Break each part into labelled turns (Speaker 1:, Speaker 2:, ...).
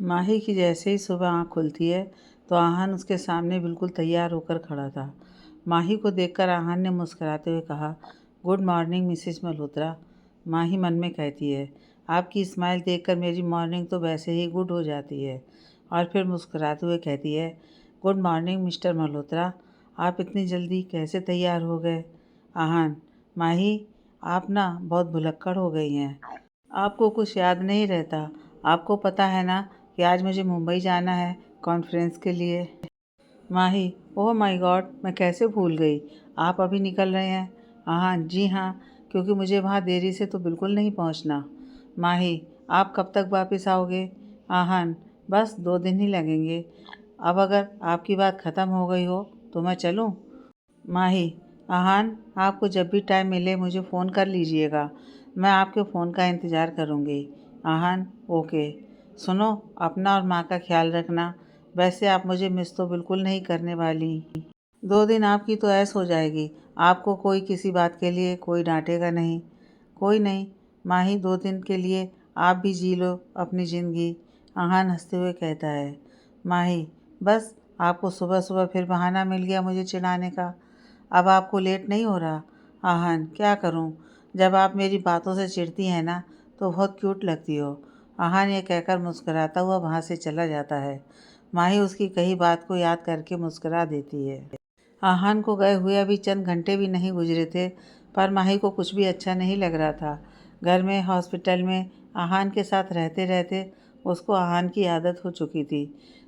Speaker 1: माही की जैसे ही सुबह आँख खुलती है तो आहान उसके सामने बिल्कुल तैयार होकर खड़ा था। माही को देखकर आहान ने मुस्कुराते हुए कहा, गुड मॉर्निंग मिसेस मल्होत्रा। माही मन में कहती है, आपकी स्माइल देखकर मेरी मॉर्निंग तो वैसे ही गुड हो जाती है। और फिर मुस्कुराते हुए कहती है, गुड मॉर्निंग मिस्टर मल्होत्रा, आप इतनी जल्दी कैसे तैयार हो गए। आहान, माही, आप ना बहुत भुलक्कड़ हो गई हैं। आपको कुछ याद नहीं रहता। आपको पता है ना कि आज मुझे मुंबई जाना है कॉन्फ्रेंस के लिए। माही, ओह माय गॉड, मैं कैसे भूल गई। आप अभी निकल रहे हैं। हाँ जी हाँ, क्योंकि मुझे वहाँ देरी से तो बिल्कुल नहीं पहुँचना। माही, आप कब तक वापस आओगे। आहान, बस 2 दिन ही लगेंगे। अब अगर आपकी बात ख़त्म हो गई हो तो मैं चलूँ। माही, आहान, आपको जब भी टाइम मिले मुझे फ़ोन कर लीजिएगा। मैं आपके फ़ोन का इंतज़ार करूँगी। आहान, ओके। सुनो, अपना और माँ का ख्याल रखना। वैसे आप मुझे मिस तो बिल्कुल नहीं करने वाली। 2 दिन आपकी तो ऐश हो जाएगी। आपको कोई किसी बात के लिए कोई डांटेगा नहीं। कोई नहीं माही, 2 दिन के लिए आप भी जी लो अपनी ज़िंदगी। आहान हंसते हुए कहता है। माही, बस आपको सुबह सुबह फिर बहाना मिल गया मुझे चिढ़ाने का। अब आपको लेट नहीं हो रहा। आहान, क्या करूं, जब आप मेरी बातों से चिढ़ती हैं ना तो बहुत क्यूट लगती हो। आहान ये कहकर मुस्कुराता हुआ वहाँ से चला जाता है। माही उसकी कही बात को याद करके मुस्कुरा देती है। आहान को गए हुए अभी चंद घंटे भी नहीं गुजरे थे, पर माही को कुछ भी अच्छा नहीं लग रहा था। घर में, हॉस्पिटल में आहान के साथ रहते रहते उसको आहान की आदत हो चुकी थी।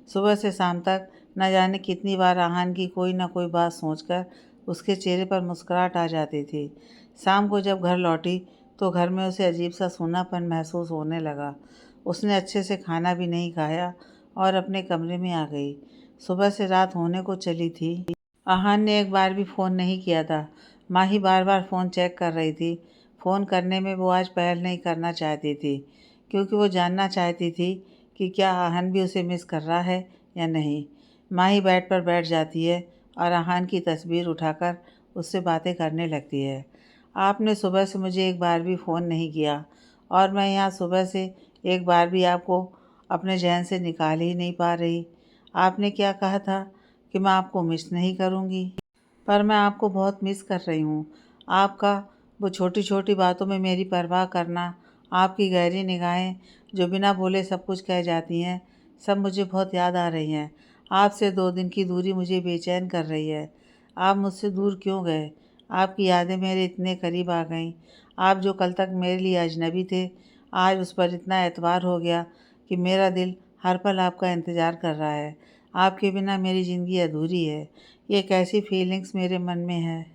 Speaker 1: सुबह से शाम तक न जाने कितनी बार आहान की कोई न कोई बात सोचकर उसके चेहरे पर मुस्कुराहट आ जाती थी। शाम को जब घर लौटी तो घर में उसे अजीब सा सूनापन महसूस होने लगा। उसने अच्छे से खाना भी नहीं खाया और अपने कमरे में आ गई। सुबह से रात होने को चली थी। आहान ने एक बार भी फ़ोन नहीं किया था। माही बार बार फ़ोन चेक कर रही थी। फ़ोन करने में वो आज पहल नहीं करना चाहती थी, क्योंकि वो जानना चाहती थी कि क्या आहान भी उसे मिस कर रहा है या नहीं। माही बेड पर बैठ जाती है और आहान की तस्वीर उठाकर उससे बातें करने लगती है। आपने सुबह से मुझे एक बार भी फ़ोन नहीं किया और मैं यहाँ सुबह से एक बार भी आपको अपने ज़हन से निकाल ही नहीं पा रही। आपने क्या कहा था कि मैं आपको मिस नहीं करूँगी, पर मैं आपको बहुत मिस कर रही हूँ। आपका वो छोटी छोटी बातों में मेरी परवाह करना, आपकी गहरी निगाहें जो बिना बोले सब कुछ कह जाती हैं, सब मुझे बहुत याद आ रही हैं। आपसे 2 दिन की दूरी मुझे बेचैन कर रही है। आप मुझसे दूर क्यों गए। आपकी यादें मेरे इतने करीब आ गईं। आप जो कल तक मेरे लिए अजनबी थे, आज उस पर इतना एतबार हो गया कि मेरा दिल हर पल आपका इंतज़ार कर रहा है। आपके बिना मेरी ज़िंदगी अधूरी है। ये कैसी फीलिंग्स मेरे मन में है।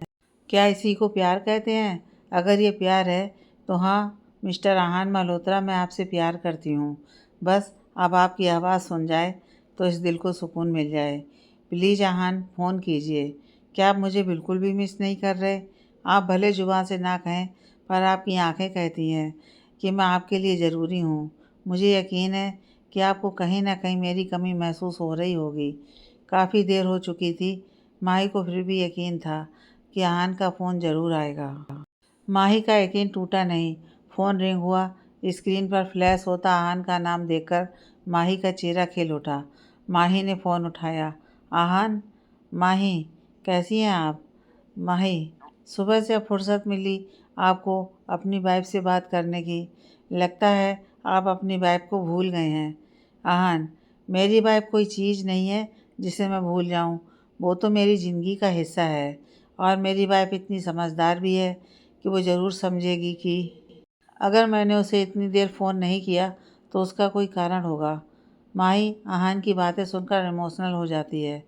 Speaker 1: क्या इसी को प्यार कहते हैं। अगर ये प्यार है तो हाँ मिस्टर आहान मल्होत्रा, मैं आपसे प्यार करती हूँ। बस अब आपकी आवाज़ सुन जाए तो इस दिल को सुकून मिल जाए। प्लीज़ आहान, फ़ोन कीजिए। क्या आप मुझे बिल्कुल भी मिस नहीं कर रहे। आप भले ज़ुबान से ना कहें, पर आपकी आंखें कहती हैं कि मैं आपके लिए ज़रूरी हूँ। मुझे यकीन है कि आपको कहीं ना कहीं मेरी कमी महसूस हो रही होगी। काफ़ी देर हो चुकी थी। माही को फिर भी यकीन था कि आहान का फ़ोन ज़रूर आएगा। माही का यकीन टूटा नहीं। फ़ोन रिंग हुआ। स्क्रीन पर फ्लैश होता आहान का नाम देखकर माही का चेहरा खिल उठा। माही ने फ़ोन उठाया। आहान, माही, कैसी हैं आप। माही, सुबह से अब फुर्सत मिली आपको अपनी वाइफ से बात करने की। लगता है आप अपनी वाइफ को भूल गए हैं। आहान, मेरी वाइफ कोई चीज़ नहीं है जिसे मैं भूल जाऊं। वो तो मेरी ज़िंदगी का हिस्सा है और मेरी वाइफ इतनी समझदार भी है कि वो ज़रूर समझेगी कि अगर मैंने उसे इतनी देर फ़ोन नहीं किया तो उसका कोई कारण होगा। माही आहान की बातें सुनकर इमोशनल हो जाती है।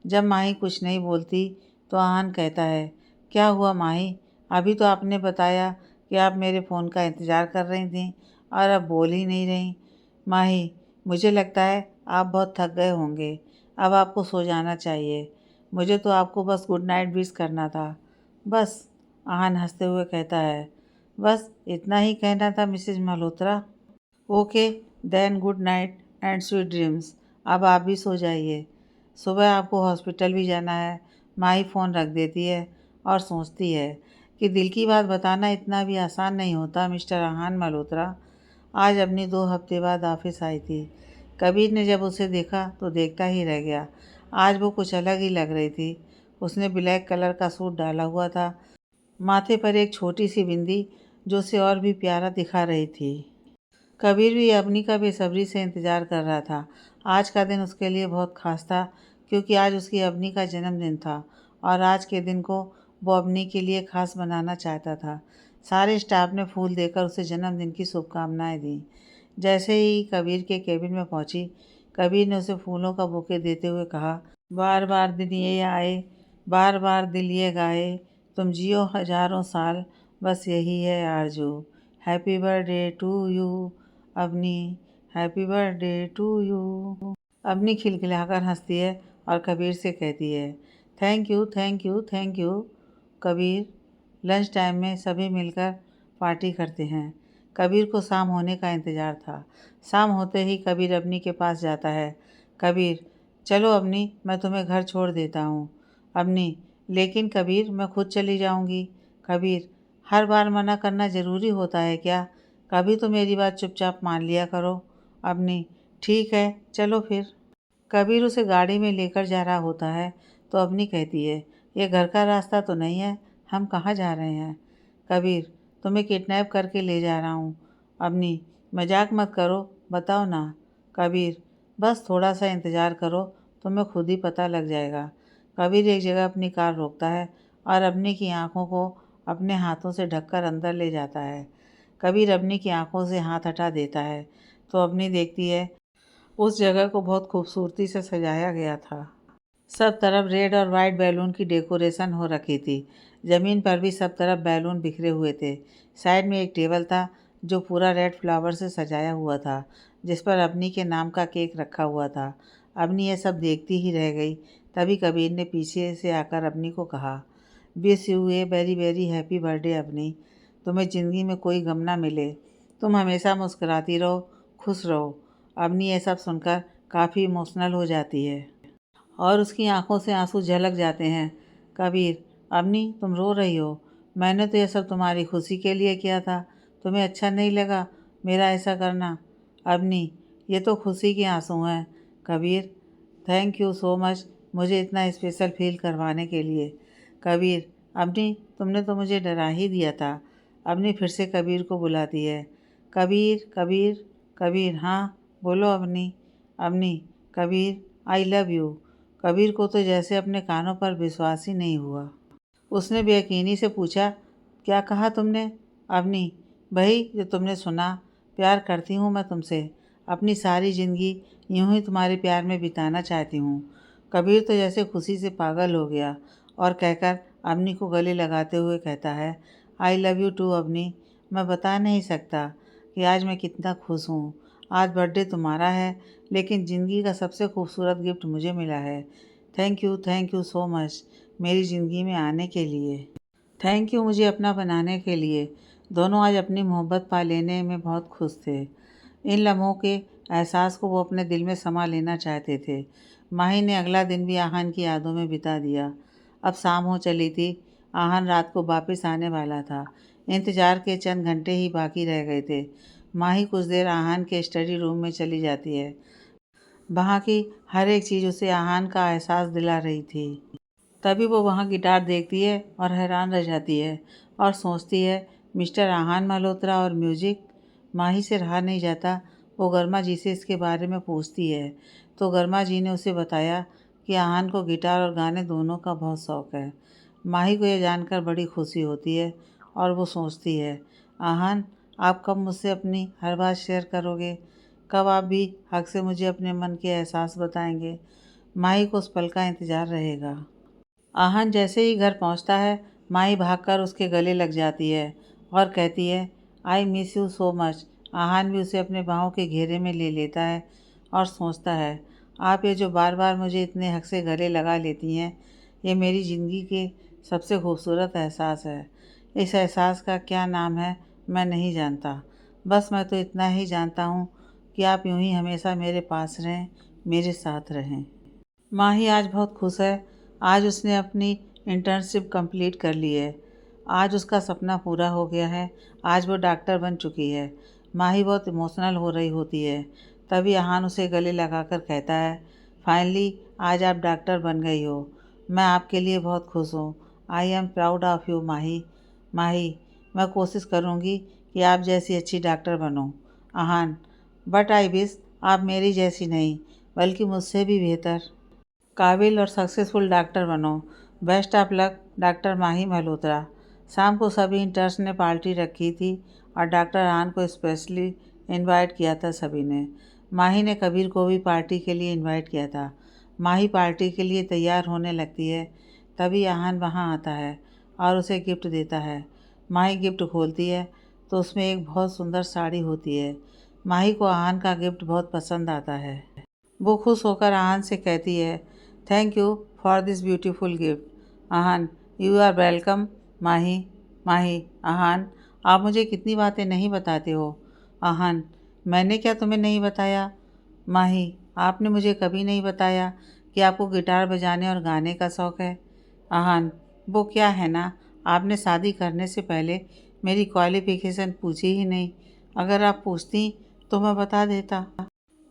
Speaker 1: जब माही कुछ नहीं बोलती तो आहान कहता है, क्या हुआ माही, अभी तो आपने बताया कि आप मेरे फ़ोन का इंतज़ार कर रही थी और अब बोल ही नहीं रही। माही, मुझे लगता है आप बहुत थक गए होंगे। अब आपको सो जाना चाहिए। मुझे तो आपको बस गुड नाइट विश करना था। बस, आहान हंसते हुए कहता है। बस इतना ही कहना था Mrs Malhotra. Okay, then good night and sweet dreams. अब आप भी सो जाइए। सुबह आपको हॉस्पिटल भी जाना है। माही फ़ोन रख देती है और सोचती है कि दिल की बात बताना इतना भी आसान नहीं होता मिस्टर आहान मल्होत्रा। आज अपनी 2 हफ्ते बाद ऑफिस आई थी। कबीर ने जब उसे देखा तो देखता ही रह गया। आज वो कुछ अलग ही लग रही थी। उसने ब्लैक कलर का सूट डाला हुआ था, माथे पर एक छोटी सी बिंदी जो उसे और भी प्यारा दिखा रही थी। कबीर भी अवनी का बेसब्री से इंतज़ार कर रहा था। आज का दिन उसके लिए बहुत खास था, क्योंकि आज उसकी अवनी का जन्मदिन था और आज के दिन को वो अवनी के लिए खास बनाना चाहता था। सारे स्टाफ ने फूल देकर उसे जन्मदिन की शुभकामनाएं दी। जैसे ही कबीर के केबिन में पहुंची, कबीर ने उसे फूलों का बुके देते हुए कहा, बार बार दिन ये आए, बार बार दिल ये गाए, तुम जियो हजारों साल, बस यही है आरज़ू। Happy birthday to you Avni, happy birthday to you. Avni खिलखिलाकर हंसती है और कबीर से कहती है, thank you thank you thank you Kabir. Lunch time में सभी मिलकर पार्टी करते हैं। कबीर को शाम होने का इंतज़ार था। शाम होते ही कबीर अवनी के पास जाता है। कबीर, चलो अवनी, मैं तुम्हें घर छोड़ देता हूँ। अवनी, लेकिन कबीर, मैं खुद चली जाऊँगी। कबीर, हर बार मना करना ज़रूरी होता है क्या? कभी तो मेरी बात चुपचाप मान लिया करो। अवनी, ठीक है, चलो फिर। कबीर उसे गाड़ी में लेकर जा रहा होता है तो अवनी कहती है, ये घर का रास्ता तो नहीं है, हम कहाँ जा रहे हैं? कबीर, तुम्हें किडनैप करके ले जा रहा हूँ। अवनी, मजाक मत करो, बताओ ना। कबीर, बस थोड़ा सा इंतज़ार करो, तुम्हें खुद ही पता लग जाएगा। कबीर एक जगह अपनी कार रोकता है और अवनी की आंखों को अपने हाथों से ढककर अंदर ले जाता है। कबीर अवनी की आंखों से हाथ हटा देता है तो अवनी देखती है उस जगह को बहुत खूबसूरती से सजाया गया था। सब तरफ रेड और वाइट बैलून की डेकोरेशन हो रखी थी। ज़मीन पर भी सब तरफ बैलून बिखरे हुए थे। साइड में एक टेबल था जो पूरा रेड फ्लावर से सजाया हुआ था, जिस पर अवनी के नाम का केक रखा हुआ था। अवनी ये सब देखती ही रह गई। तभी कबीर ने पीछे से आकर अवनी को कहा, wish you a very very happy birthday Avani. तुम्हें ज़िंदगी में कोई गम ना मिले, तुम हमेशा मुस्कुराती रहो, खुश रहो। अवनी ये सब सुनकर काफ़ी इमोशनल हो जाती है और उसकी आंखों से आंसू झलक जाते हैं। कबीर, अवनी, तुम रो रही हो? मैंने तो यह सब तुम्हारी खुशी के लिए किया था, तुम्हें अच्छा नहीं लगा मेरा ऐसा करना? अवनी, ये तो खुशी के आंसू हैं। Kabir, thank you so much मुझे इतना स्पेशल फील करवाने के लिए। कबीर, अवनी, तुमने तो मुझे डरा ही दिया था। अवनी फिर से कबीर को बुलाती है। कबीर, कबीर, कबीर, हाँ बोलो Avani. Avani, Kabir, I love you. Kabir को तो जैसे अपने कानों पर विश्वास ही नहीं हुआ। उसने बेयकीनी से पूछा, क्या कहा तुमने? अवनी, वही जो तुमने सुना, प्यार करती हूँ मैं तुमसे, अपनी सारी ज़िंदगी यूं ही तुम्हारे प्यार में बिताना चाहती हूँ। कबीर तो जैसे खुशी से पागल हो गया और कहकर अवनी को गले लगाते हुए कहता है, I love you too Avani. मैं बता नहीं सकता कि आज मैं कितना खुश हूँ। आज बर्थडे तुम्हारा है, लेकिन ज़िंदगी का सबसे खूबसूरत गिफ्ट मुझे मिला है। थैंक यू सो मच मेरी ज़िंदगी में आने के लिए। थैंक यू मुझे अपना बनाने के लिए। दोनों आज अपनी मोहब्बत पा लेने में बहुत खुश थे। इन लम्हों के एहसास को वो अपने दिल में समा लेना चाहते थे। माही ने अगला दिन भी आहान की यादों में बिता दिया। अब शाम हो चली थी। आहान रात को वापस आने वाला था। इंतज़ार के चंद घंटे ही बाकी रह गए थे। माही कुछ देर आहान के स्टडी रूम में चली जाती है। वहाँ की हर एक चीज़ उसे आहान का एहसास दिला रही थी। तभी वो वहाँ गिटार देखती है और हैरान रह जाती है और सोचती है, मिस्टर आहान मल्होत्रा और म्यूज़िक। माही से रहा नहीं जाता। वो गर्मा जी से इसके बारे में पूछती है तो गर्मा जी ने उसे बताया कि आहान को गिटार और गाने दोनों का बहुत शौक़ है। माही को यह जानकर बड़ी खुशी होती है और वो सोचती है, आहान, आप कब मुझसे अपनी हर बात शेयर करोगे? कब आप भी हक से मुझे अपने मन के एहसास बताएंगे? माही को उस पल का इंतज़ार रहेगा। आहान जैसे ही घर पहुंचता है, माही भागकर उसके गले लग जाती है और कहती है, I miss you so much. Aahan भी उसे अपने बाहों के घेरे में ले लेता है और सोचता है, आप ये जो बार बार मुझे इतने हक से गले लगा लेती हैं, ये मेरी ज़िंदगी के सबसे खूबसूरत एहसास है। इस एहसास का क्या नाम है मैं नहीं जानता, बस मैं तो इतना ही जानता हूँ कि आप यूं ही हमेशा मेरे पास रहें, मेरे साथ रहें। माही आज बहुत खुश है। आज उसने अपनी इंटर्नशिप कंप्लीट कर ली है। आज उसका सपना पूरा हो गया है। आज वो डॉक्टर बन चुकी है। माही बहुत इमोशनल हो रही होती है। तभी आहान उसे गले लगाकर कहता है, फाइनली आज आप डॉक्टर बन गई हो। मैं आपके लिए बहुत खुश हूँ। I am proud of you Mahi. Mahi, मैं कोशिश करूँगी कि आप जैसी अच्छी डॉक्टर बनो। आहान, बट आई विश आप मेरी जैसी नहीं बल्कि मुझसे भी बेहतर काबिल और सक्सेसफुल डॉक्टर बनो। Best of luck doctor Mahi Malhotra. शाम को सभी इंटर्न्स ने पार्टी रखी थी और डॉक्टर आहान को स्पेशली इनवाइट किया था सभी ने। माही ने कबीर को भी पार्टी के लिए इनवाइट किया था। माही पार्टी के लिए तैयार होने लगती है, तभी आहान वहाँ आता है और उसे गिफ्ट देता है। माही गिफ्ट खोलती है तो उसमें एक बहुत सुंदर साड़ी होती है। माही को आहान का गिफ्ट बहुत पसंद आता है। वो खुश होकर आहान से कहती है, thank you for this beautiful gift. Aahan, you are welcome Mahi. Mahi, Aahan, आप मुझे कितनी बातें नहीं बताते हो। आहान, मैंने क्या तुम्हें नहीं बताया। माही, आपने मुझे कभी नहीं बताया कि आपको गिटार बजाने और गाने का शौक़ है। आहान, वो क्या है ना, आपने शादी करने से पहले मेरी क्वालिफ़िकेशन पूछी ही नहीं। अगर आप पूछती तो मैं बता देता,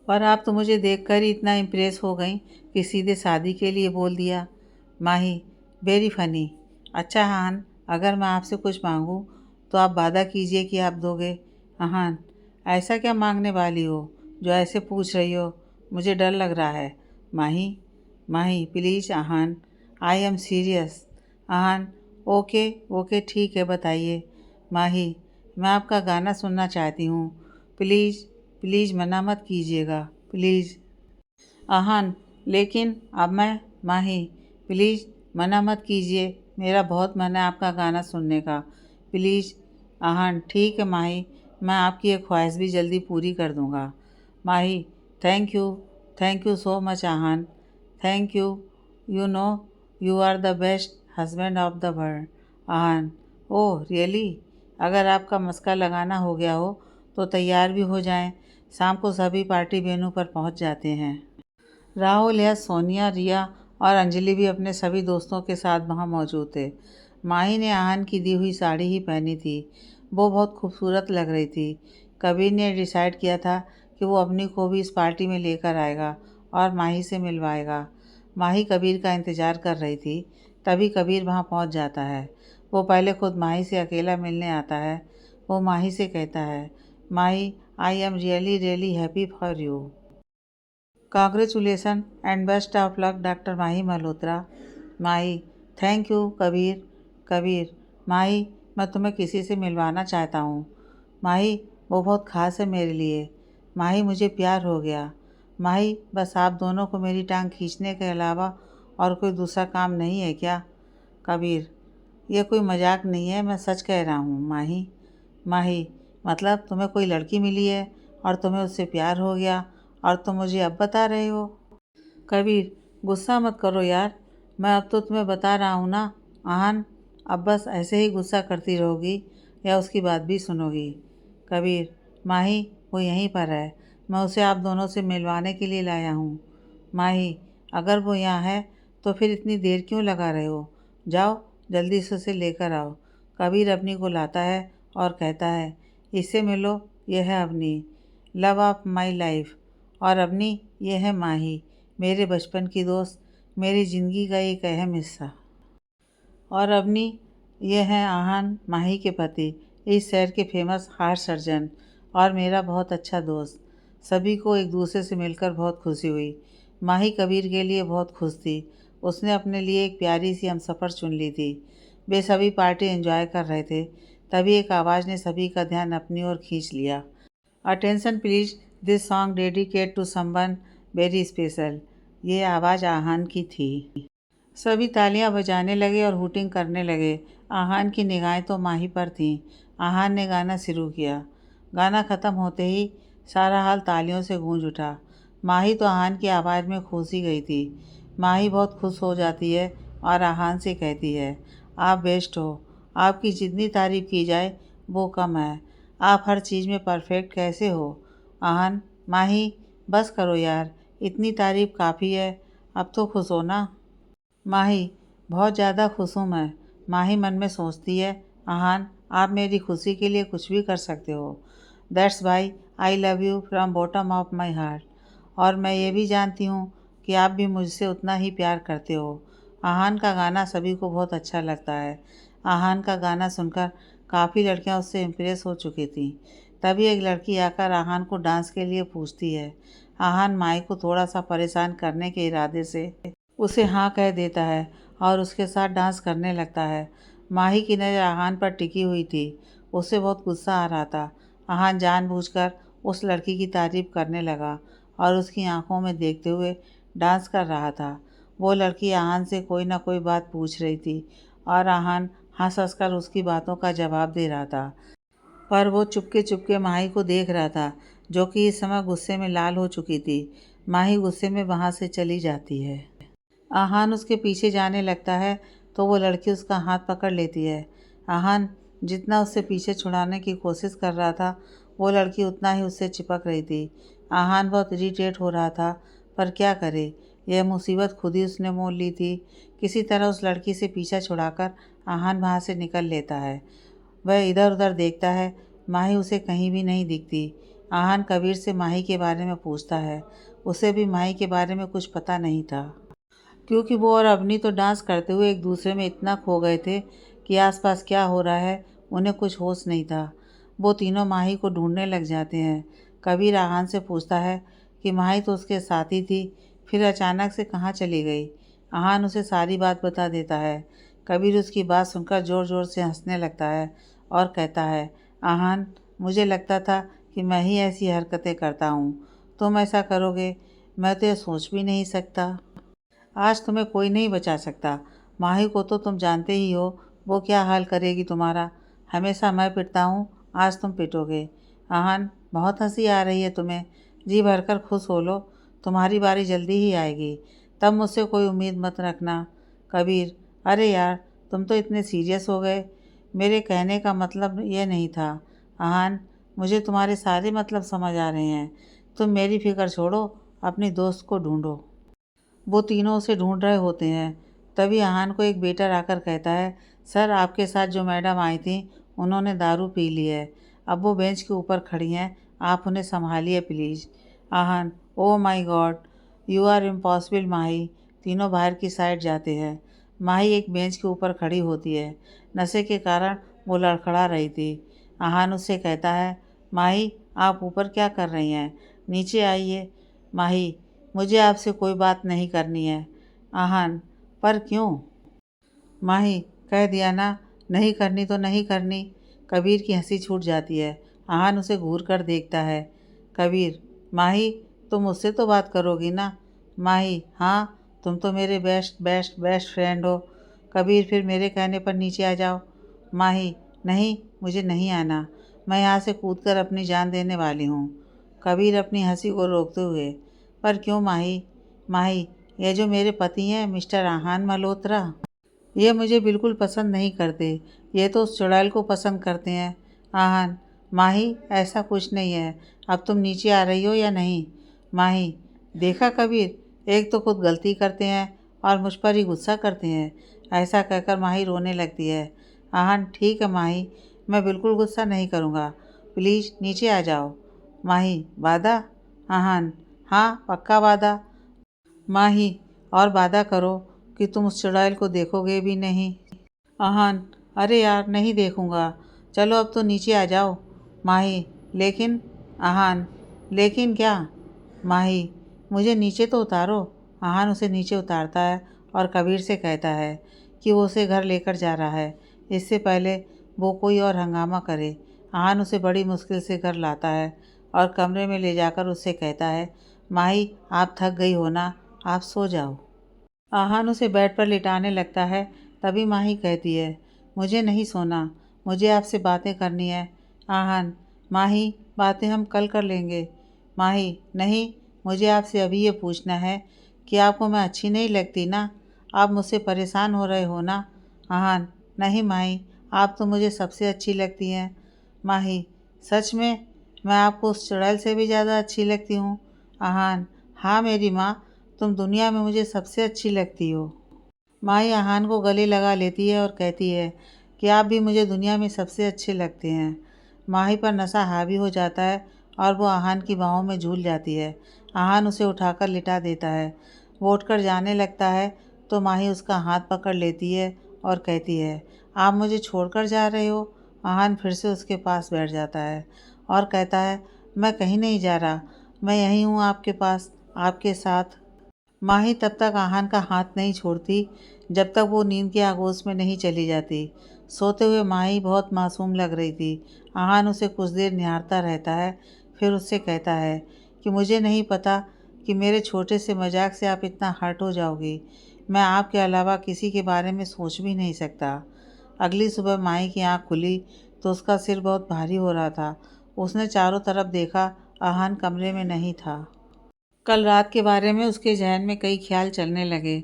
Speaker 1: पर आप तो मुझे देखकर ही इतना इम्प्रेस हो गई कि सीधे शादी के लिए बोल दिया। माही, वेरी फ़नी। अच्छा आहान, अगर मैं आपसे कुछ मांगूं तो आप वादा कीजिए कि आप दोगे। आहान, ऐसा क्या मांगने वाली हो जो ऐसे पूछ रही हो, मुझे डर लग रहा है। Mahi, Mahi please Aahan, I am serious. Aahan, okay okay ठीक है, बताइए। माही, मैं आपका गाना सुनना चाहती हूँ। प्लीज़ प्लीज़ मना मत कीजिएगा, प्लीज़। आहान, लेकिन अब मैं। माही, प्लीज़ मना मत कीजिए, मेरा बहुत मन है आपका गाना सुनने का, प्लीज़। आहान, ठीक है माही, मैं आपकी ये ख्वाहिश भी जल्दी पूरी कर दूँगा। Mahi, thank you so much Aahan, thank you. You know you are the best husband of the world. Aahan, oh really. अगर आपका मस्का लगाना हो गया हो तो तैयार भी हो जाएं। शाम को सभी पार्टी वेन्यू पर पहुंच जाते हैं। राहुल या सोनिया, रिया और अंजलि भी अपने सभी दोस्तों के साथ वहां मौजूद थे। माही ने आहान की दी हुई साड़ी ही पहनी थी। वो बहुत खूबसूरत लग रही थी। कबीर ने डिसाइड किया था कि वो अपनी को भी इस पार्टी में लेकर आएगा और माही से मिलवाएगा। माही कबीर का इंतज़ार कर रही थी, तभी कबीर वहाँ पहुँच जाता है। वो पहले खुद माही से अकेला मिलने आता है। वो माही से कहता है, Mahi, I am really really happy for you. Congratulations and best of luck doctor Mahi Malhotra. Mahi, thank you Kabir. Kabir, Mahi, मैं तुम्हें किसी से मिलवाना चाहता हूँ। माही, वो बहुत ख़ास है मेरे लिए। माही, मुझे प्यार हो गया। माही, बस आप दोनों को मेरी टांग खींचने के अलावा और कोई दूसरा काम नहीं है क्या। कबीर, ये कोई मजाक नहीं है, मैं सच कह रहा हूँ माही। माही, मतलब तुम्हें कोई लड़की मिली है और तुम्हें उससे प्यार हो गया और तुम मुझे अब बता रहे हो। कबीर, गुस्सा मत करो यार, मैं अब तो तुम्हें बता रहा हूँ ना। आहान, अब बस ऐसे ही गुस्सा करती रहोगी या उसकी बात भी सुनोगी। कबीर, माही, वो यहीं पर है, मैं उसे आप दोनों से मिलवाने के लिए लाया हूँ। माही, अगर वो यहाँ है तो फिर इतनी देर क्यों लगा रहे हो, जाओ जल्दी से उसे लेकर आओ। कबीर अवनी को लाता है और कहता है, इससे मिलो, यह है Avani, love of my life. और अवनी, ये है माही, मेरे बचपन की दोस्त, मेरी ज़िंदगी का एक अहम हिस्सा। और अवनी, ये हैं आहान, माही के पति, इस शहर के फेमस हार्ट सर्जन और मेरा बहुत अच्छा दोस्त। सभी को एक दूसरे से मिलकर बहुत खुशी हुई। माही कबीर के लिए बहुत खुश थी। उसने अपने लिए एक प्यारी सी हमसफ़र चुन ली थी। वे सभी पार्टी एंजॉय कर रहे थे, तभी एक आवाज़ ने सभी का ध्यान अपनी ओर खींच लिया। Attention please, this song dedicate to someone very special. ये आवाज़ आहान की थी। सभी तालियां बजाने लगे और हूटिंग करने लगे। आहान की निगाहें तो माही पर थीं। आहान ने गाना शुरू किया। गाना ख़त्म होते ही सारा हाल तालियों से गूंज उठा। माही तो आहान की आवाज़ में खो सी गई थी। माही बहुत खुश हो जाती है और आहान से कहती है, आप बेस्ट हो। आपकी जितनी तारीफ़ की जाए वो कम है। आप हर चीज़ में परफेक्ट कैसे हो। आहान, माही, बस करो यार, इतनी तारीफ़ काफ़ी है, अब तो खुश हो ना। माही, बहुत ज़्यादा खुश हूँ मैं। माही मन में सोचती है, आहान, आप मेरी खुशी के लिए कुछ भी कर सकते हो। That's why I love you from bottom of my heart. और मैं ये भी जानती हूँ कि आप भी मुझसे उतना ही प्यार करते हो। आहान का गाना सभी को बहुत अच्छा लगता है। आहान का गाना सुनकर काफ़ी लड़कियां उससे इम्प्रेस हो चुकी थीं। तभी एक लड़की आकर आहान को डांस के लिए पूछती है। आहान माही को थोड़ा सा परेशान करने के इरादे से उसे हाँ कह देता है और उसके साथ डांस करने लगता है। माही की नज़र आहान पर टिकी हुई थी। उसे बहुत गुस्सा आ रहा था। आहान जानबूझकर उस लड़की की तारीफ करने लगा और उसकी आंखों में देखते हुए डांस कर रहा था। वो लड़की आहान से कोई ना कोई बात पूछ रही थी और आहान हंस हंस कर उसकी बातों का जवाब दे रहा था। पर वो चुपके चुपके माही को देख रहा था, जो कि इस समय गुस्से में लाल हो चुकी थी। माही गुस्से में वहाँ से चली जाती है। आहान उसके पीछे जाने लगता है तो वो लड़की उसका हाथ पकड़ लेती है। आहान जितना उससे पीछे छुड़ाने की कोशिश कर रहा था, वो लड़की उतना ही उससे चिपक रही थी। आहान बहुत इरिटेट हो रहा था, पर क्या करे, यह मुसीबत खुद ही उसने मोल ली थी। किसी तरह उस लड़की से पीछा छुड़ाकर आहान वहाँ से निकल लेता है। वह इधर उधर देखता है, माही उसे कहीं भी नहीं दिखती। आहान कबीर से माही के बारे में पूछता है। उसे भी माही के बारे में कुछ पता नहीं था, क्योंकि वो और अवनी तो डांस करते हुए एक दूसरे में इतना खो गए थे कि आसपास क्या हो रहा है उन्हें कुछ होश नहीं था। वो तीनों माही को ढूंढने लग जाते हैं। कबीर आहान से पूछता है कि माही तो उसके साथ ही थी, फिर अचानक से कहाँ चली गई। आहान उसे सारी बात बता देता है। कबीर उसकी बात सुनकर ज़ोर ज़ोर से हंसने लगता है और कहता है, आहान, मुझे लगता था कि मैं ही ऐसी हरकतें करता हूँ, तुम ऐसा करोगे, मैं तो यह सोच भी नहीं सकता। आज तुम्हें कोई नहीं बचा सकता। माही को तो तुम जानते ही हो, वो क्या हाल करेगी तुम्हारा। हमेशा मैं पिटता हूँ, आज तुम पिटोगे। आहान, बहुत हंसी आ रही है तुम्हें, जी भरकर खुश हो लो, तुम्हारी बारी जल्दी ही आएगी, तब मुझसे कोई उम्मीद मत रखना। कबीर, अरे यार, तुम तो इतने सीरियस हो गए, मेरे कहने का मतलब ये नहीं था। आहान, मुझे तुम्हारे सारे मतलब समझ आ रहे हैं, तुम मेरी फिक्र छोड़ो, अपनी दोस्त को ढूंढो। वो तीनों उसे ढूंढ रहे होते हैं। तभी आहान को एक वेटर आकर कहता है, सर, आपके साथ जो मैडम आई थी उन्होंने दारू पी ली है, अब वो बेंच के ऊपर खड़ी हैं, आप उन्हें संभालिए please. Aahan, oh my god, you are impossible Mahi. तीनों बाहर की साइड जाते हैं। माही एक बेंच के ऊपर खड़ी होती है। नशे के कारण वो लड़खड़ा रही थी। आहान उससे कहता है, माही, आप ऊपर क्या कर रही हैं, नीचे आइए। माही, मुझे आपसे कोई बात नहीं करनी है। आहान, पर क्यों। माही, कह दिया ना, नहीं करनी तो नहीं करनी। कबीर की हंसी छूट जाती है। आहान उसे घूर कर देखता है। कबीर, माही, तुम मुझसे तो बात करोगी ना। माही, हाँ, तुम तो मेरे बेस्ट बेस्ट बेस्ट फ्रेंड हो। कबीर, फिर मेरे कहने पर नीचे आ जाओ। माही, नहीं, मुझे नहीं आना, मैं यहाँ से कूदकर अपनी जान देने वाली हूँ। कबीर अपनी हंसी को रोकते हुए, पर क्यों माही। माही, ये जो मेरे पति हैं मिस्टर आहान मल्होत्रा, ये मुझे बिल्कुल पसंद नहीं करते, ये तो उस चुड़ैल को पसंद करते हैं। आहान, माही, ऐसा कुछ नहीं है, अब तुम नीचे आ रही हो या नहीं। माही, देखा कबीर, एक तो खुद गलती करते हैं और मुझ पर ही गुस्सा करते हैं। ऐसा कहकर माही रोने लगती है। आहान, ठीक है माही, मैं बिल्कुल गुस्सा नहीं करूँगा, प्लीज़ नीचे आ जाओ। माही, वादा। आहान, हाँ, पक्का वादा। माही, और वादा करो कि तुम उस चुड़ैल को देखोगे भी नहीं। आहान, अरे यार, नहीं देखूँगा, चलो अब तो नीचे आ जाओ। माही, लेकिन। आहान, लेकिन क्या। माही, मुझे नीचे तो उतारो। आहान उसे नीचे उतारता है और कबीर से कहता है कि वो उसे घर लेकर जा रहा है, इससे पहले वो कोई और हंगामा करे। आहान उसे बड़ी मुश्किल से घर लाता है और कमरे में ले जाकर उससे कहता है, माही, आप थक गई हो ना, आप सो जाओ। आहान उसे बेड पर लिटाने लगता है। तभी माही कहती है, मुझे नहीं सोना, मुझे आपसे बातें करनी है। आहान, माही, बातें हम कल कर लेंगे। माही, नहीं, मुझे आपसे अभी ये पूछना है कि आपको मैं अच्छी नहीं लगती ना, आप मुझसे परेशान हो रहे हो ना। आहान, नहीं माही, आप तो मुझे सबसे अच्छी लगती हैं। माही, सच में, मैं आपको उस चुड़ैल से भी ज़्यादा अच्छी लगती हूँ। आहान, हाँ मेरी माँ, तुम दुनिया में मुझे सबसे अच्छी लगती हो। माही आहान को गले लगा लेती है और कहती है कि आप भी मुझे दुनिया में सबसे अच्छे लगते हैं। माही पर नशा हावी हो जाता है और वो आहान की बाहों में झूल जाती है। आहान उसे उठाकर लिटा देता है। वो उठकर जाने लगता है तो माही उसका हाथ पकड़ लेती है और कहती है, आप मुझे छोड़कर जा रहे हो? आहान फिर से उसके पास बैठ जाता है और कहता है, मैं कहीं नहीं जा रहा, मैं यहीं हूँ आपके पास, आपके साथ। माही तब तक आहान का हाथ नहीं छोड़ती जब तक वो नींद के आगोश में नहीं चली जाती। सोते हुए माही बहुत मासूम लग रही थी। आहान उसे कुछ देर निहारता रहता है, फिर उससे कहता है कि मुझे नहीं पता कि मेरे छोटे से मजाक से आप इतना हर्ट हो जाओगी। मैं आपके अलावा किसी के बारे में सोच भी नहीं सकता। अगली सुबह माही की आँख खुली तो उसका सिर बहुत भारी हो रहा था। उसने चारों तरफ देखा, आहान कमरे में नहीं था। कल रात के बारे में उसके जहन में कई ख्याल चलने लगे।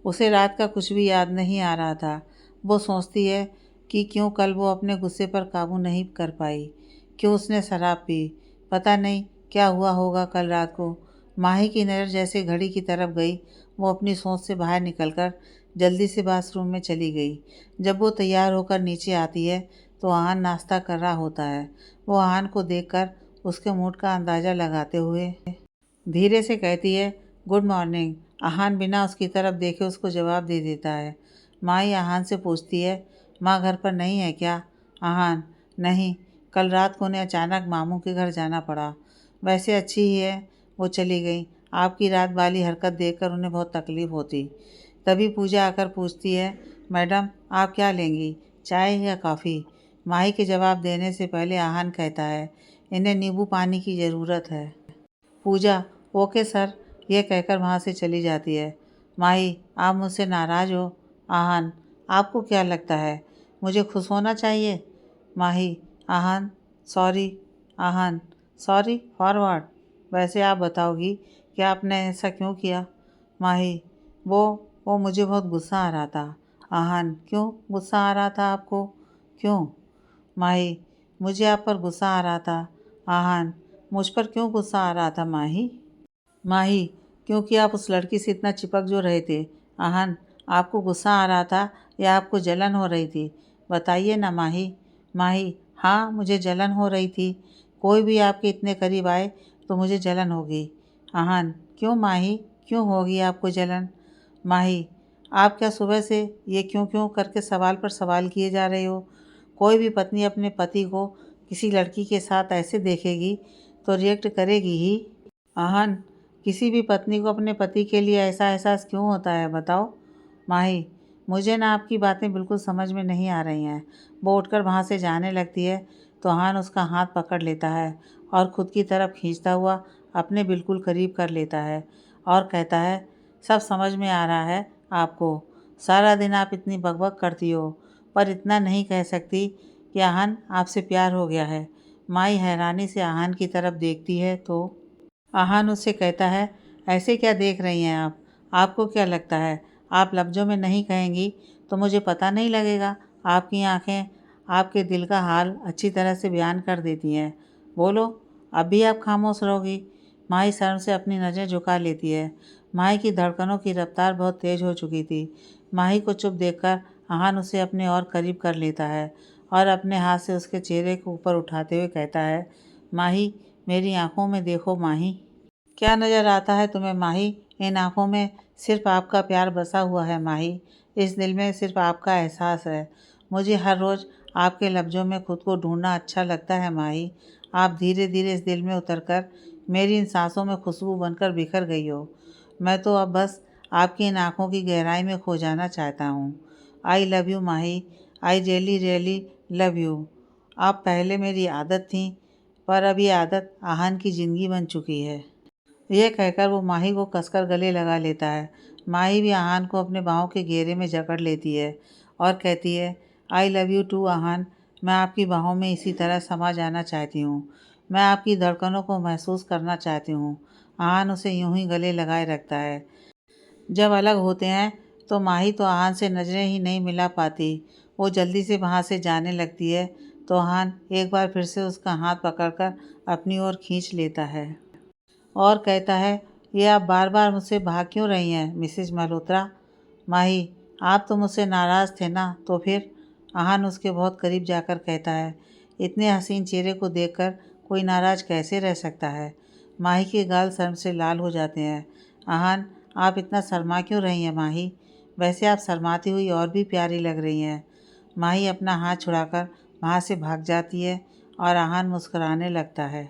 Speaker 1: उसे रात का कुछ भी याद नहीं आ रहा था। वो सोचती है कि क्यों कल वो अपने गुस्से पर काबू नहीं कर पाई, क्यों उसने शराब पी, पता नहीं क्या हुआ होगा कल रात को। माही की नज़र जैसे घड़ी की तरफ गई, वो अपनी सोच से बाहर निकलकर जल्दी से बाथरूम में चली गई। जब वो तैयार होकर नीचे आती है तो आहान नाश्ता कर रहा होता है। वो आहान को देखकर उसके मूड का अंदाज़ा लगाते हुए धीरे से कहती है, गुड मॉर्निंग। आहान बिना उसकी तरफ देखे उसको जवाब दे देता है। माई आहान से पूछती है, माँ घर पर नहीं है क्या? आहान, नहीं, कल रात को उन्हें अचानक मामू के घर जाना पड़ा। वैसे अच्छी ही है, वो चली गई। आपकी रात वाली हरकत देखकर उन्हें बहुत तकलीफ़ होती। तभी पूजा आकर पूछती है, मैडम आप क्या लेंगी, चाय या कॉफ़ी? माही के जवाब देने से पहले आहान कहता है, इन्हें नींबू पानी की ज़रूरत है। पूजा, ओके सर, यह कहकर वहाँ से चली जाती है। माही, आप मुझसे नाराज़ हो? आहान, आपको क्या लगता है मुझे खुश होना चाहिए? Mahi, Aahan, sorry. Aahan, sorry for what? वैसे आप बताओगी कि आपने ऐसा क्यों किया? माही, वो मुझे बहुत गुस्सा आ रहा था। आहान, क्यों गुस्सा आ रहा था आपको? क्यों? माही, मुझे आप पर गुस्सा आ रहा था। आहान, मुझ पर क्यों गुस्सा आ रहा था माही? माही, क्योंकि आप उस लड़की से इतना चिपक जो रहे थे। आहान, आपको गुस्सा आ रहा था या आपको जलन हो रही थी? बताइए ना माही। माही, हाँ मुझे जलन हो रही थी। कोई भी आपके इतने करीब आए तो मुझे जलन होगी। आहान, क्यों माही, क्यों होगी आपको जलन? माही, आप क्या सुबह से ये क्यों क्यों करके सवाल पर सवाल किए जा रहे हो? कोई भी पत्नी अपने पति को किसी लड़की के साथ ऐसे देखेगी तो रिएक्ट करेगी ही। आहान, किसी भी पत्नी को अपने पति के लिए ऐसा एहसास क्यों होता है बताओ? माही, मुझे ना आपकी बातें बिल्कुल समझ में नहीं आ रही हैं। वो उठकर वहाँ से जाने लगती है तो आहान उसका हाथ पकड़ लेता है और ख़ुद की तरफ खींचता हुआ अपने बिल्कुल करीब कर लेता है और कहता है, सब समझ में आ रहा है आपको। सारा दिन आप इतनी बकबक करती हो पर इतना नहीं कह सकती कि आहान आपसे प्यार हो गया है। माई हैरानी से आहान की तरफ देखती है तो आहान उससे कहता है, ऐसे क्या देख रही हैं आप? आपको क्या लगता है आप लफ्ज़ों में नहीं कहेंगी तो मुझे पता नहीं लगेगा? आपकी आंखें आपके दिल का हाल अच्छी तरह से बयान कर देती हैं। बोलो, अब भी आप खामोश रहोगी? माही शर्म से अपनी नज़र झुका लेती है। माही की धड़कनों की रफ्तार बहुत तेज़ हो चुकी थी। माही को चुप देखकर आहान उसे अपने और करीब कर लेता है और अपने हाथ से उसके चेहरे को ऊपर उठाते हुए कहता है, माही, मेरी आंखों में देखो माही। क्या नज़र आता है तुम्हें माही? इन आँखों में सिर्फ़ आपका प्यार बसा हुआ है माही। इस दिल में सिर्फ़ आपका एहसास है। मुझे हर रोज़ आपके लफ्ज़ों में ख़ुद को ढूंढना अच्छा लगता है माही। आप धीरे धीरे इस दिल में उतरकर मेरी इन सांसों में खुशबू बनकर बिखर गई हो। मैं तो अब बस आपकी इन आँखों की गहराई में खो जाना चाहता हूँ। आई love you Mahi, I really really love you. आप पहले मेरी आदत थी पर अब ये आदत आहान की ज़िंदगी बन चुकी है। यह कहकर वो माही को कसकर गले लगा लेता है। माही भी आहान को अपने बाहों के घेरे में जकड़ लेती है और कहती है, आई लव यू टू आहान। मैं आपकी बाहों में इसी तरह समा जाना चाहती हूँ। मैं आपकी धड़कनों को महसूस करना चाहती हूँ। आहान उसे यूं ही गले लगाए रखता है। जब अलग होते हैं तो माही तो आहान से नज़रें ही नहीं मिला पाती। वो जल्दी से वहाँ से जाने लगती है तो आहान एक बार फिर से उसका हाथ पकड़कर अपनी ओर खींच लेता है और कहता है, ये आप बार बार मुझसे भाग क्यों रही हैं मिसेज मल्होत्रा? माही, आप तो मुझसे नाराज़ थे ना, तो फिर? आहान उसके बहुत करीब जाकर कहता है। इतने हसीन चेहरे को देखकर कोई नाराज़ कैसे रह सकता है। माही के गाल शर्म से लाल हो जाते हैं। आहान, आप इतना शर्मा क्यों रही हैं माही? वैसे आप शर्माती हुई और भी प्यारी लग रही हैं। माही अपना हाथ छुड़ाकर वहाँ से भाग जाती है और आहान मुस्कुराने लगता है।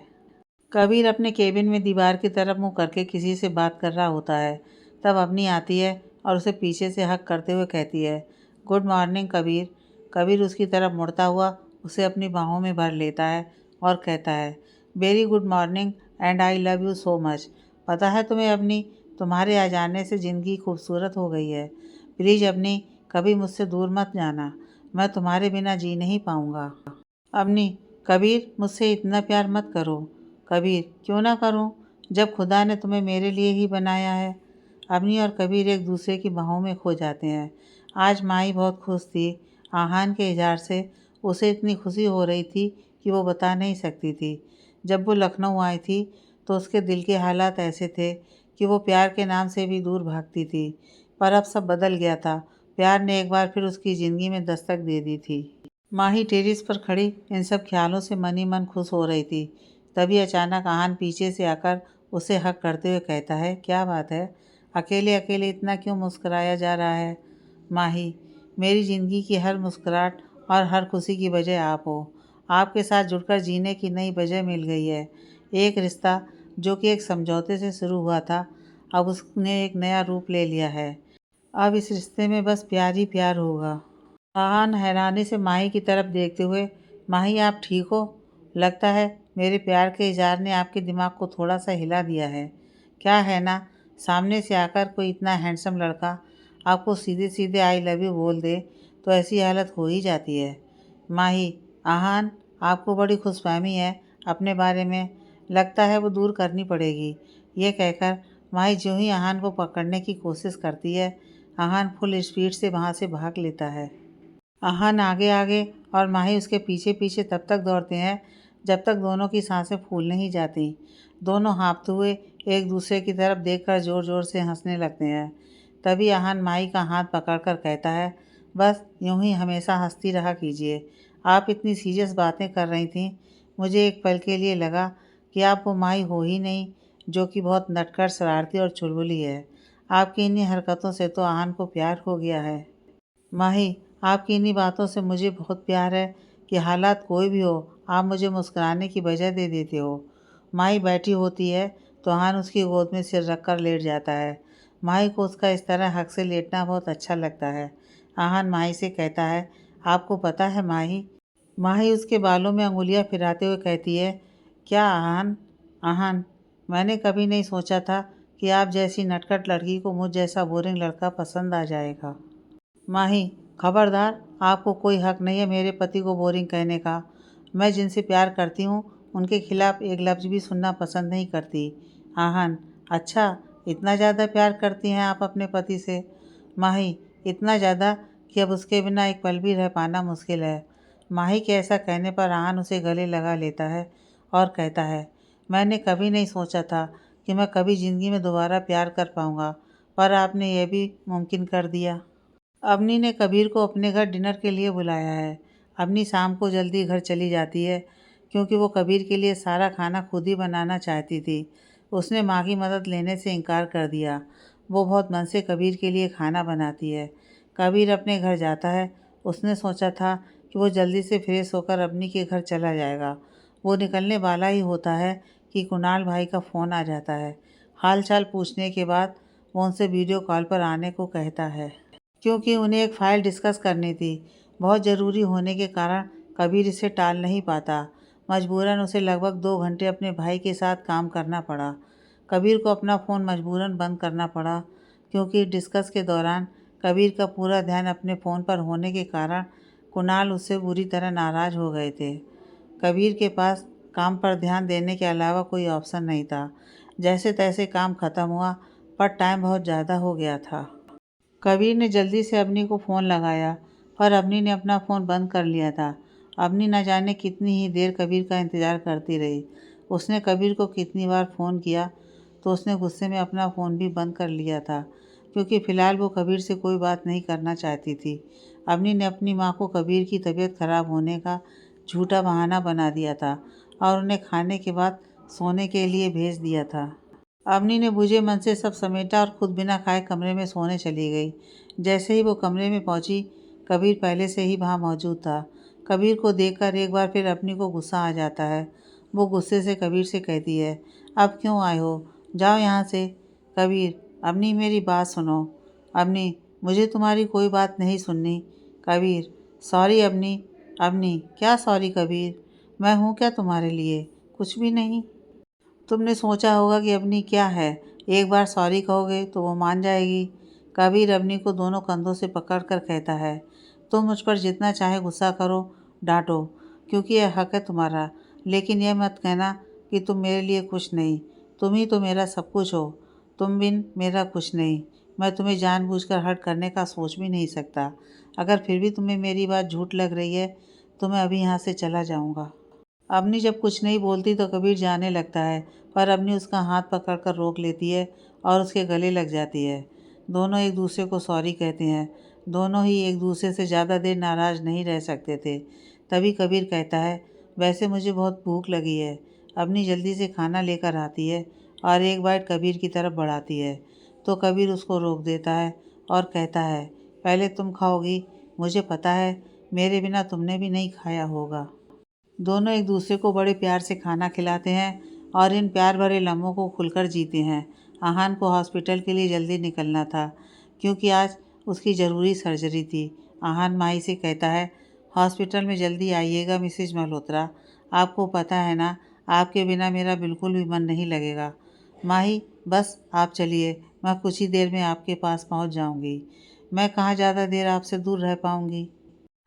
Speaker 1: कबीर अपने केबिन में दीवार की तरफ मुँह करके किसी से बात कर रहा होता है। तब अवनी आती है और उसे पीछे से हक करते हुए कहती है, गुड मॉर्निंग कबीर। कबीर उसकी तरफ मुड़ता हुआ उसे अपनी बाहों में भर लेता है और कहता है, very good morning and I love you so much. पता है तुम्हें अवनी, तुम्हारे आ जाने से ज़िंदगी खूबसूरत हो गई है। प्लीज़ अवनी, कभी मुझसे दूर मत जाना, मैं तुम्हारे बिना जी नहीं पाऊँगा। अवनी, कबीर मुझसे इतना प्यार मत करो। कबीर, क्यों ना करूं, जब खुदा ने तुम्हें मेरे लिए ही बनाया है। अवनी और कबीर एक दूसरे की बाहों में खो जाते हैं। आज माही बहुत खुश थी। आहान के इज़हार से उसे इतनी खुशी हो रही थी कि वो बता नहीं सकती थी। जब वो लखनऊ आई थी तो उसके दिल के हालात ऐसे थे कि वो प्यार के नाम से भी दूर भागती थी। पर अब सब बदल गया था। प्यार ने एक बार फिर उसकी ज़िंदगी में दस्तक दे दी थी। माही टेरेस पर खड़ी इन सब ख्यालों से मन ही मन खुश हो रही थी। तभी अचानक आहान पीछे से आकर उसे हक करते हुए कहता है, क्या बात है, अकेले अकेले इतना क्यों मुस्कुराया जा रहा है? माही, मेरी ज़िंदगी की हर मुस्कुराहट और हर खुशी की वजह आप हो। आपके साथ जुड़कर जीने की नई वजह मिल गई है। एक रिश्ता जो कि एक समझौते से शुरू हुआ था, अब उसने एक नया रूप ले लिया है। अब इस रिश्ते में बस प्यार ही प्यार होगा। आहान हैरानी से माही की तरफ देखते हुए, माही आप ठीक हो? लगता है मेरे प्यार के इज़हार ने आपके दिमाग को थोड़ा सा हिला दिया है। क्या है ना, सामने से आकर कोई इतना हैंडसम लड़का आपको सीधे सीधे आई लव यू बोल दे तो ऐसी हालत हो ही जाती है। माही, आहान आपको बड़ी खुशफहमी है अपने बारे में, लगता है वो दूर करनी पड़ेगी। ये कहकर माही ज्यों ही आहान को पकड़ने की कोशिश करती है, आहान फुल स्पीड से वहाँ से भाग लेता है। आहान आगे आगे और माही उसके पीछे पीछे तब तक दौड़ते हैं जब तक दोनों की सांसें फूल नहीं जाती। दोनों हाँफते हुए एक दूसरे की तरफ देखकर ज़ोर ज़ोर से हंसने लगते हैं। तभी आहान माही का हाथ पकड़कर कहता है, बस यूं ही हमेशा हंसती रहा कीजिए। आप इतनी सीरियस बातें कर रही थीं, मुझे एक पल के लिए लगा कि आप वो माही हो ही नहीं जो कि बहुत नटखट, शरारती और चुलबुली है। आपकी इन्हीं हरकतों से तो आहान को प्यार हो गया है। माही, आपकी इन्हीं बातों से मुझे बहुत प्यार है कि हालात कोई भी हो, आप मुझे मुस्कुराने की वजह दे देते हो। माही बैठी होती है तो आहान उसकी गोद में सिर रखकर लेट जाता है। माही को उसका इस तरह हक से लेटना बहुत अच्छा लगता है। आहान माही से कहता है, आपको पता है माही? माही उसके बालों में अंगुलियां फिराते हुए कहती है, क्या आहान? आहान, मैंने कभी नहीं सोचा था कि आप जैसी नटखट लड़की को मुझ जैसा बोरिंग लड़का पसंद आ जाएगा। माही, खबरदार, आपको कोई हक नहीं है मेरे पति को बोरिंग कहने का। मैं जिनसे प्यार करती हूँ उनके खिलाफ एक लफ्ज़ भी सुनना पसंद नहीं करती। आहान, अच्छा, इतना ज़्यादा प्यार करती हैं आप अपने पति से? माही, इतना ज़्यादा कि अब उसके बिना एक पल भी रह पाना मुश्किल है। माही के ऐसा कहने पर आहान उसे गले लगा लेता है और कहता है, मैंने कभी नहीं सोचा था कि मैं कभी ज़िंदगी में दोबारा प्यार कर पाऊँगा, पर आपने यह भी मुमकिन कर दिया। अवनी ने कबीर को अपने घर डिनर के लिए बुलाया है। अवनी शाम को जल्दी घर चली जाती है क्योंकि वो कबीर के लिए सारा खाना खुद ही बनाना चाहती थी। उसने माँ की मदद लेने से इनकार कर दिया। वो बहुत मन से कबीर के लिए खाना बनाती है। कबीर अपने घर जाता है। उसने सोचा था कि वो जल्दी से फ्रेश होकर अवनी के घर चला जाएगा। वो निकलने वाला ही होता है कि कुणाल भाई का फ़ोन आ जाता है। हाल चाल पूछने के बाद वो उनसे वीडियो कॉल पर आने को कहता है क्योंकि उन्हें एक फ़ाइल डिस्कस करनी थी। बहुत ज़रूरी होने के कारण कबीर इसे टाल नहीं पाता। मजबूरन उसे लगभग 2 घंटे अपने भाई के साथ काम करना पड़ा। कबीर को अपना फ़ोन मजबूरन बंद करना पड़ा क्योंकि डिस्कस के दौरान कबीर का पूरा ध्यान अपने फ़ोन पर होने के कारण कुणाल उससे बुरी तरह नाराज़ हो गए थे। कबीर के पास काम पर ध्यान देने के अलावा कोई ऑप्शन नहीं था। जैसे तैसे काम ख़त्म हुआ, पर टाइम बहुत ज़्यादा हो गया था। कबीर ने जल्दी से अवनी को फ़ोन लगाया पर अवनी ने अपना फ़ोन बंद कर लिया था। अवनी न जाने कितनी ही देर कबीर का इंतज़ार करती रही। उसने कबीर को कितनी बार फ़ोन किया तो उसने गुस्से में अपना फ़ोन भी बंद कर लिया था क्योंकि फ़िलहाल वो कबीर से कोई बात नहीं करना चाहती थी। अवनी ने अपनी माँ को कबीर की तबीयत खराब होने का झूठा बहाना बना दिया था और उन्हें खाने के बाद सोने के लिए भेज दिया था। अवनी ने बुझे मन से सब समेटा और खुद बिना खाए कमरे में सोने चली गई। जैसे ही वो कमरे में पहुंची, कबीर पहले से ही वहाँ मौजूद था। कबीर को देखकर एक बार फिर अवनी को गुस्सा आ जाता है। वो गुस्से से कबीर से कहती है, अब क्यों आए हो? जाओ यहाँ से। कबीर, अवनी मेरी बात सुनो। अवनी, मुझे तुम्हारी कोई बात नहीं सुननी। कबीर, सॉरी अवनी। अवनी, क्या सॉरी कबीर? मैं हूँ क्या तुम्हारे लिए? कुछ भी नहीं। तुमने सोचा होगा कि अवनी क्या है, एक बार सॉरी कहोगे तो वो मान जाएगी। कबीर अवनी को दोनों कंधों से पकड़कर कहता है, तुम मुझ पर जितना चाहे गुस्सा करो, डांटो, क्योंकि यह हक है तुम्हारा, लेकिन यह मत कहना कि तुम मेरे लिए कुछ नहीं। तुम ही तो मेरा सब कुछ हो। तुम बिन मेरा कुछ नहीं। मैं तुम्हें जानबूझकर हर्ट करने का सोच भी नहीं सकता। अगर फिर भी तुम्हें मेरी बात झूठ लग रही है तो मैं अभी यहाँ से चला जाऊँगा। अवनी जब कुछ नहीं बोलती तो कबीर जाने लगता है, पर अवनी उसका हाथ पकड़कर रोक लेती है और उसके गले लग जाती है। दोनों एक दूसरे को सॉरी कहते हैं। दोनों ही एक दूसरे से ज़्यादा देर नाराज़ नहीं रह सकते थे। तभी कबीर कहता है, वैसे मुझे बहुत भूख लगी है। अवनी जल्दी से खाना लेकर आती है और एक बाइट कबीर की तरफ बढ़ाती है, तो कबीर उसको रोक देता है और कहता है, पहले तुम खाओगी, मुझे पता है मेरे बिना तुमने भी नहीं खाया होगा। दोनों एक दूसरे को बड़े प्यार से खाना खिलाते हैं और इन प्यार भरे लम्हों को खुलकर जीते हैं। आहान को हॉस्पिटल के लिए जल्दी निकलना था, क्योंकि आज उसकी ज़रूरी सर्जरी थी। आहान माही से कहता है, हॉस्पिटल में जल्दी आइएगा मिसेज मल्होत्रा। आपको पता है ना, आपके बिना मेरा बिल्कुल भी मन नहीं लगेगा। माही, बस आप चलिए, मैं कुछ ही देर में आपके पास पहुंच जाऊंगी। मैं कहाँ ज़्यादा देर आपसे दूर रह पाऊंगी।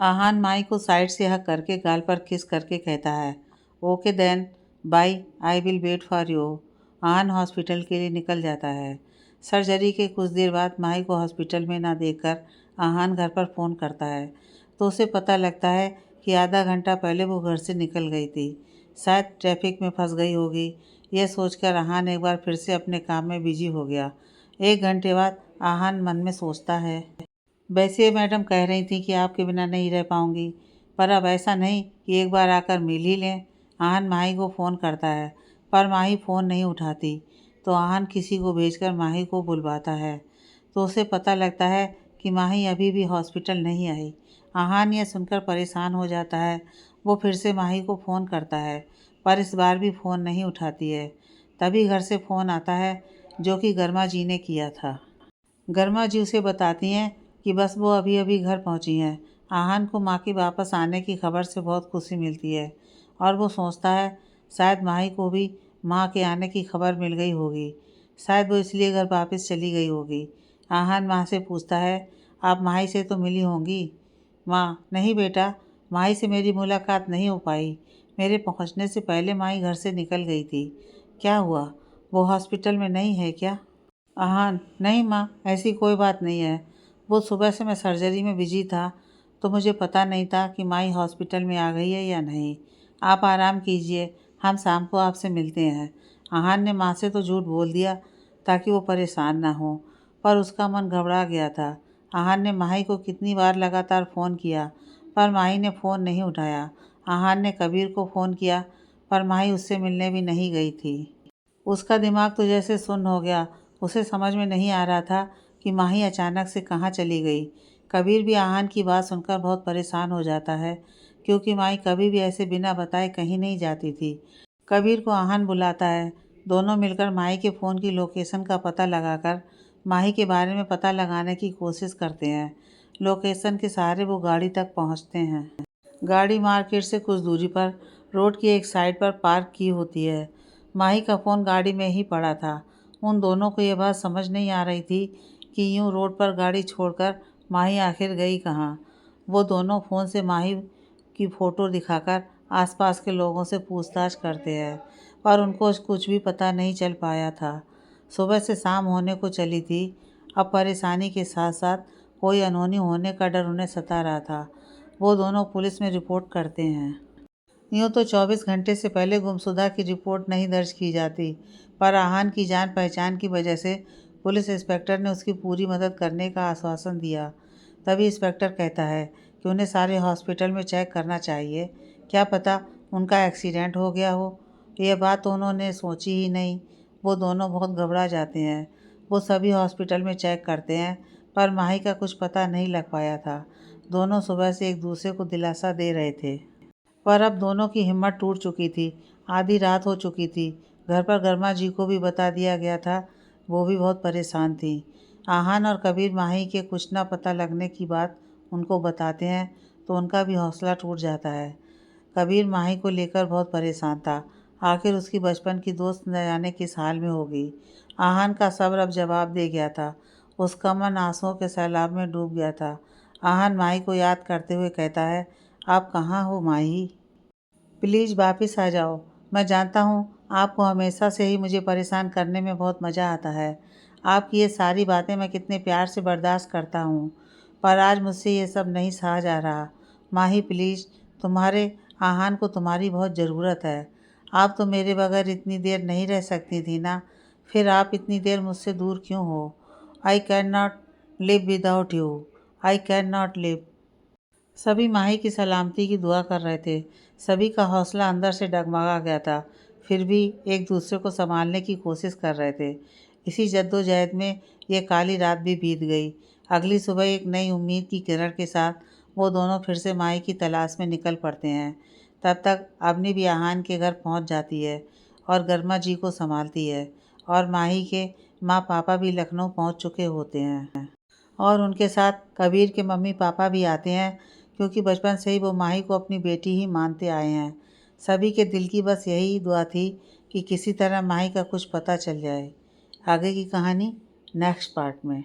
Speaker 1: आहान माई को साइड से हक करके गाल पर किस करके कहता है, okay then, bye, I will wait for you. Aahan hospital के लिए निकल जाता है। सर्जरी के कुछ देर बाद माई को हॉस्पिटल में ना देखकर आहान घर पर फ़ोन करता है, तो उसे पता लगता है कि आधा घंटा पहले वो घर से निकल गई थी। शायद ट्रैफिक में फंस गई होगी। यह सोचकर आहान एक बार फिर से अपने काम में बिजी हो गया। 1 घंटे बाद आहान मन में सोचता है, वैसे मैडम कह रही थी कि आपके बिना नहीं रह पाऊंगी, पर अब ऐसा नहीं कि एक बार आकर मिल ही लें। आहान माही को फ़ोन करता है, पर माही फ़ोन नहीं उठाती, तो आहान किसी को भेजकर माही को बुलवाता है, तो उसे पता लगता है कि माही अभी भी हॉस्पिटल नहीं आई। आहान यह सुनकर परेशान हो जाता है। वो फिर से माही को फ़ोन करता है, पर इस बार भी फ़ोन नहीं उठाती है। तभी घर से फ़ोन आता है, जो कि गर्मा जी ने किया था। गर्मा जी उसे बताती हैं कि बस वो अभी अभी घर पहुंची हैं। आहान को माँ के वापस आने की खबर से बहुत खुशी मिलती है और वो सोचता है शायद माही को भी माँ के आने की खबर मिल गई होगी। शायद वो इसलिए घर वापस चली गई होगी। आहान माँ से पूछता है, आप माही से तो मिली होंगी? माँ, नहीं बेटा, माही से मेरी मुलाकात नहीं हो पाई। मेरे पहुँचने से पहले माही घर से निकल गई थी। क्या हुआ, वो हॉस्पिटल में नहीं है क्या? आहान, नहीं माँ, ऐसी कोई बात नहीं है। वो सुबह से मैं सर्जरी में बिजी था, तो मुझे पता नहीं था कि माई हॉस्पिटल में आ गई है या नहीं। आप आराम कीजिए, हम शाम को आपसे मिलते हैं। आहान ने माँ से तो झूठ बोल दिया ताकि वो परेशान ना हो, पर उसका मन घबरा गया था। आहान ने माही को कितनी बार लगातार फ़ोन किया, पर माही ने फ़ोन नहीं उठाया। आहान ने कबीर को फ़ोन किया, पर माही उससे मिलने भी नहीं गई थी। उसका दिमाग तो जैसे सुन्न हो गया। उसे समझ में नहीं आ रहा था कि माही अचानक से कहाँ चली गई। कबीर भी आहान की बात सुनकर बहुत परेशान हो जाता है, क्योंकि माही कभी भी ऐसे बिना बताए कहीं नहीं जाती थी। कबीर को आहान बुलाता है। दोनों मिलकर माही के फ़ोन की लोकेशन का पता लगाकर माही के बारे में पता लगाने की कोशिश करते हैं। लोकेशन के सहारे वो गाड़ी तक पहुंचते हैं। गाड़ी मार्केट से कुछ दूरी पर रोड की एक साइड पर पार्क की होती है। माही का फ़ोन गाड़ी में ही पड़ा था। उन दोनों को यह बात समझ नहीं आ रही थी कि यूं रोड पर गाड़ी छोड़कर माही आखिर गई कहाँ। वो दोनों फ़ोन से माही की फ़ोटो दिखाकर आसपास के लोगों से पूछताछ करते हैं, पर उनको कुछ भी पता नहीं चल पाया था। सुबह से शाम होने को चली थी। अब परेशानी के साथ साथ कोई अनहोनी होने का डर उन्हें सता रहा था। वो दोनों पुलिस में रिपोर्ट करते हैं। यूँ तो 24 घंटे से पहले गुमशुदा की रिपोर्ट नहीं दर्ज की जाती, पर आहान की जान पहचान की वजह से पुलिस इंस्पेक्टर ने उसकी पूरी मदद करने का आश्वासन दिया। तभी इंस्पेक्टर कहता है कि उन्हें सारे हॉस्पिटल में चेक करना चाहिए। क्या पता उनका एक्सीडेंट हो गया हो। यह बात तो उन्होंने सोची ही नहीं। वो दोनों बहुत घबरा जाते हैं। वो सभी हॉस्पिटल में चेक करते हैं पर माही का कुछ पता नहीं लग पाया था। दोनों सुबह से एक दूसरे को दिलासा दे रहे थे पर अब दोनों की हिम्मत टूट चुकी थी। आधी रात हो चुकी थी। घर पर गर्मा जी को भी बता दिया गया था। वो भी बहुत परेशान थी। आहान और कबीर माही के कुछ ना पता लगने की बात उनको बताते हैं तो उनका भी हौसला टूट जाता है। कबीर माही को लेकर बहुत परेशान था। आखिर उसकी बचपन की दोस्त न जाने किस हाल में होगी। आहान का सब्र अब जवाब दे गया था। उसका मन आंसुओं के सैलाब में डूब गया था। आहान माही को याद करते हुए कहता है, आप कहाँ हो माही? प्लीज़ वापस आ जाओ। मैं जानता हूँ आपको हमेशा से ही मुझे परेशान करने में बहुत मज़ा आता है। आपकी ये सारी बातें मैं कितने प्यार से बर्दाश्त करता हूँ पर आज मुझसे ये सब नहीं सहा जा रहा। माही प्लीज़, तुम्हारे आहान को तुम्हारी बहुत ज़रूरत है। आप तो मेरे बगैर इतनी देर नहीं रह सकती थी ना। फिर आप इतनी देर मुझसे दूर क्यों हो? I can not live without you. I can not live. सभी माही की सलामती की दुआ कर रहे थे। सभी का हौसला अंदर से डगमगा गया था। फिर भी एक दूसरे को संभालने की कोशिश कर रहे थे। इसी जद्दोजहद में ये काली रात भी बीत गई। अगली सुबह एक नई उम्मीद की किरण के साथ वो दोनों फिर से माही की तलाश में निकल पड़ते हैं। तब तक अवनी भी आहान के घर पहुंच जाती है और गर्मा जी को संभालती है और माही के माँ पापा भी लखनऊ पहुंच चुके होते हैं और उनके साथ कबीर के मम्मी पापा भी आते हैं क्योंकि बचपन से ही वो माही को अपनी बेटी ही मानते आए हैं। सभी के दिल की बस यही दुआ थी कि किसी तरह माही का कुछ पता चल जाए। आगे की कहानी नेक्स्ट पार्ट में।